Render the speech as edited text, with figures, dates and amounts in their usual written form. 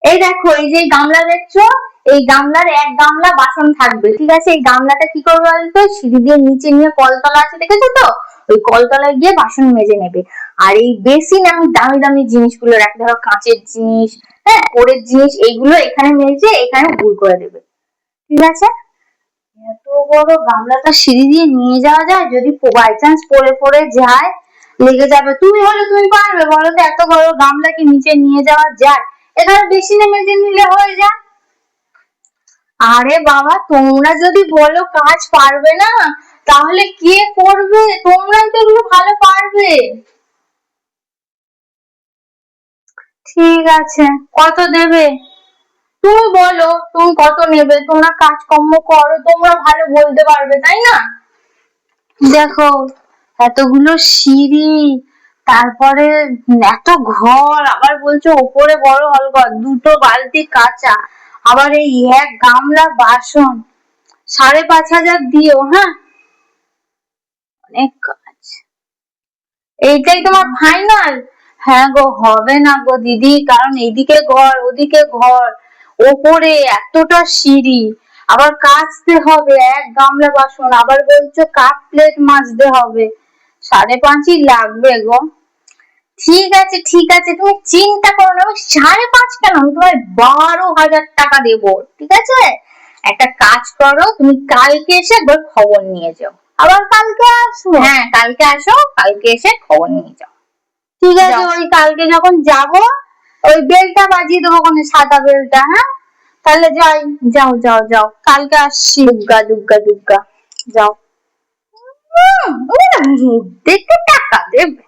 এই দেখো, এই যে গামলা দেখছো, এই গামলার এক গামলা বাসন থাকবে, ঠিক আছে? এই গামলাটা কি করবে বলতো, সিঁড়ি দিয়ে নিচে নিয়ে কলতলা আছে, দেখেছো তো? ওই কলতলায় গিয়ে বাসন মেজে নেবে। আর এই বেসিন আমি দামি দামি জিনিসগুলো রাখি, ধরো কাঁচের জিনিস, হ্যাঁ, কোরের জিনিস, এইগুলো এখানে মেজে এখানে ভুল করে দেবে, ঠিক আছে? এত বড় গামলাটা সিঁড়ি দিয়ে নিয়ে যাওয়া যায়? যদি বাই চান্স পড়ে পড়ে যায়, লেগে যাবে। তুমি হলে তুমি পারবে বলো তো? এত বড় গামলা কি নিচে নিয়ে যাওয়া যায়? এখানে বেসিনে মেজে নিলে হয়ে যায়। আরে বাবা, তোমরা যদি বলো কাজ পারবে না, তাহলে কে করবে? তোমরাই তো এগুলো ভালো পারবে। ঠিক আছে, কত দেবে? তুমি বলো তুমি কত নেবে, তোমরা কাজকর্ম করো, তোমরা ভালো বলতে পারবে, তাই না? দেখো, এতগুলো সিঁড়ি, তারপরে এত ঘর, আবার বলছো ওপরে বড় হল ঘর, দুটো বালতি কাঁচা, আবার এই এক গামলা বাসন, 5,500 দিও, হ্যাঁ? অনেক কাজ। এইটাই তোমার ফাইনাল? হ্যাঁ গো, হবে না গো দিদি, কারণ এইদিকে ঘর ওদিকে ঘর, ওপরে এতটা সিঁড়ি, আবার কাচতে হবে এক গামলা বাসন, আবার বলছো কাপ প্লেট মাজতে হবে, 5,500 লাগবে গো। ঠিক আছে ঠিক আছে, তুমি চিন্তা করো না, আমি 5,500 কেন, আমি তোমায় 12,000 টাকা দেবো, ঠিক আছে? একটা কাজ করো, তুমি কালকে এসে একবার খবর নিয়ে যাও। আবার কালকে আসবো? হ্যাঁ, কালকে আসো, কালকে এসে খবর নিয়ে যাও। ঠিক আছে, ওই কালকে যখন যাবো, ওই বেলটা বাজিয়ে দেবো, কোনো সাদা বেলটা, হ্যাঁ? তাহলে যাই, যাও যাও যাও, কালকে আসছি। দুগ্গা দুগ্গা দুগ্গা, যাও। দেখতে টাকা দেবে।